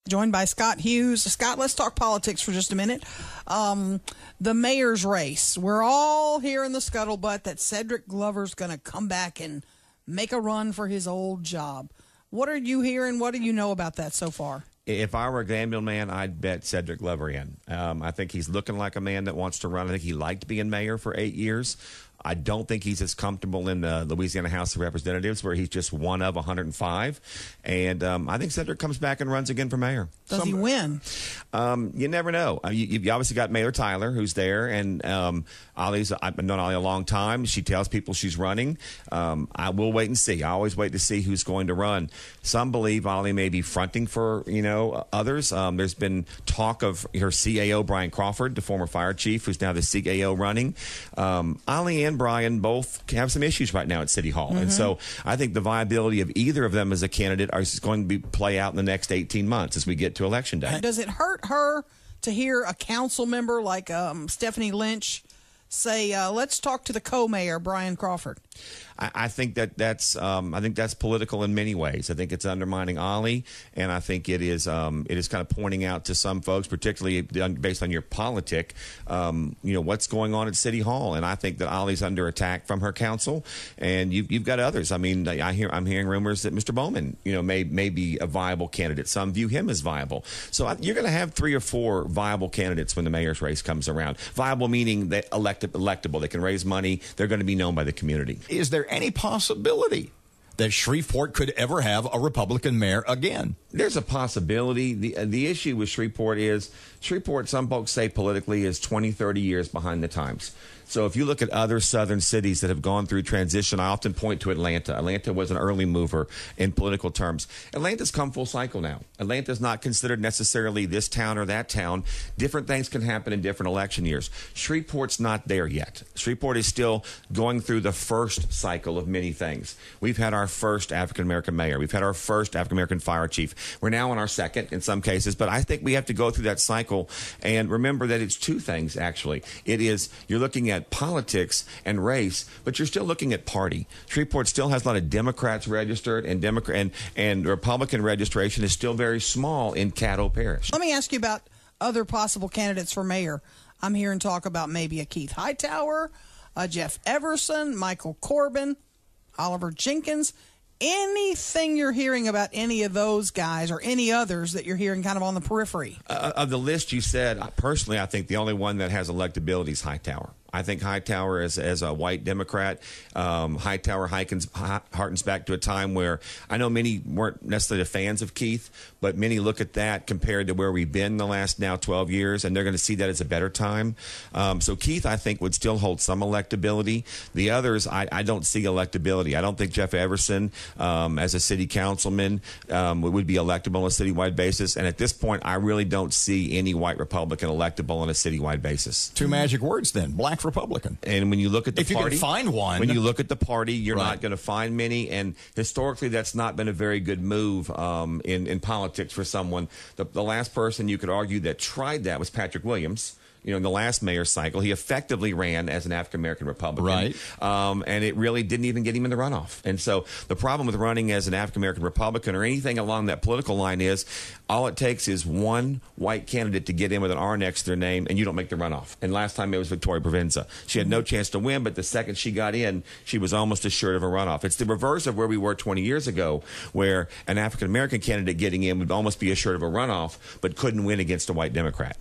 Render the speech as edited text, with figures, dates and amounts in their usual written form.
Joined by Scott Hughes. Scott, let's talk politics for just a minute. The mayor's race. We're all hearing the scuttlebutt that Cedric Glover's going to come back and make a run for his old job. What are you hearing? What do you know about that so far? If I were a gambling man, I'd bet Cedric Glover in. I think he's looking like a man that wants to run. I think he liked being mayor for 8 years. I don't think he's as comfortable in the Louisiana House of Representatives, where he's just one of 105. And I think Cedric comes back and runs again for mayor. Does he win? You never know. You obviously got Mayor Tyler, who's there, and I've known Olly a long time. She tells people she's running. I will wait and see. I always wait to see who's going to run. Some believe Olly may be fronting for others. There's been talk of her CAO, Brian Crawford, the former fire chief, who's now the CAO running. Olly and Brian both have some issues right now at City Hall. And so I think the viability of either of them as a candidate is going to play out in the next 18 months as we get to Election Day. Does it hurt her to hear a council member like Stephanie Lynch say, let's talk to the co-mayor, Brian Crawford? I think that's political in many ways. I think it's undermining Olly, and I think it is kind of pointing out to some folks, particularly based on your politic, what's going on at City Hall. And I think that Olly's under attack from her council, and you've got others. I mean, I'm hearing rumors that Mr. Bowman, may be a viable candidate. Some view him as viable. So you're going to have 3 or 4 viable candidates when the mayor's race comes around. Viable meaning that electable. They can raise money. They're going to be known by the community. Is there any possibility that Shreveport could ever have a Republican mayor again? There's a possibility. The issue with Shreveport, some folks say politically, is 20, 30 years behind the times. So if you look at other southern cities that have gone through transition, I often point to Atlanta. Atlanta was an early mover in political terms. Atlanta's come full cycle now. Atlanta's not considered necessarily this town or that town. Different things can happen in different election years. Shreveport's not there yet. Shreveport is still going through the first cycle of many things. We've had our first African-American mayor. We've had our first African-American fire chief. We're now on our second in some cases, but I think we have to go through that cycle and remember that it's 2 things, actually. It is, you're looking at politics and race, but you're still looking at party. Shreveport still has a lot of Democrats registered, and Republican registration is still very small in Caddo Parish. Let me ask you about other possible candidates for mayor. I'm hearing talk about maybe a Keith Hightower, a Jeff Everson, Michael Corbin, Oliver Jenkins. Anything you're hearing about any of those guys or any others that you're hearing kind of on the periphery? Of the list you said, personally, I think the only one that has electability is Hightower. I think Hightower, as a white Democrat, Hightower harkens back to a time where I know many weren't necessarily fans of Keith, but many look at that compared to where we've been the last now 12 years, and they're going to see that as a better time. So Keith, I think, would still hold some electability. The others, I don't see electability. I don't think Jeff Everson, as a city councilman, would be electable on a citywide basis. And at this point, I really don't see any white Republican electable on a citywide basis. 2 magic words then, black Republican. And when you look at the party, if you can find one, when you look at the party, you're not going to find many. And historically, that's not been a very good move in politics for someone. The last person you could argue that tried that was Patrick Williams. In the last mayor's cycle, he effectively ran as an African-American Republican. Right. And it really didn't even get him in the runoff. And so the problem with running as an African-American Republican or anything along that political line is all it takes is one white candidate to get in with an R next to their name, and you don't make the runoff. And last time it was Victoria Provenza. She had no chance to win, but the second she got in, she was almost assured of a runoff. It's the reverse of where we were 20 years ago, where an African-American candidate getting in would almost be assured of a runoff, but couldn't win against a white Democrat.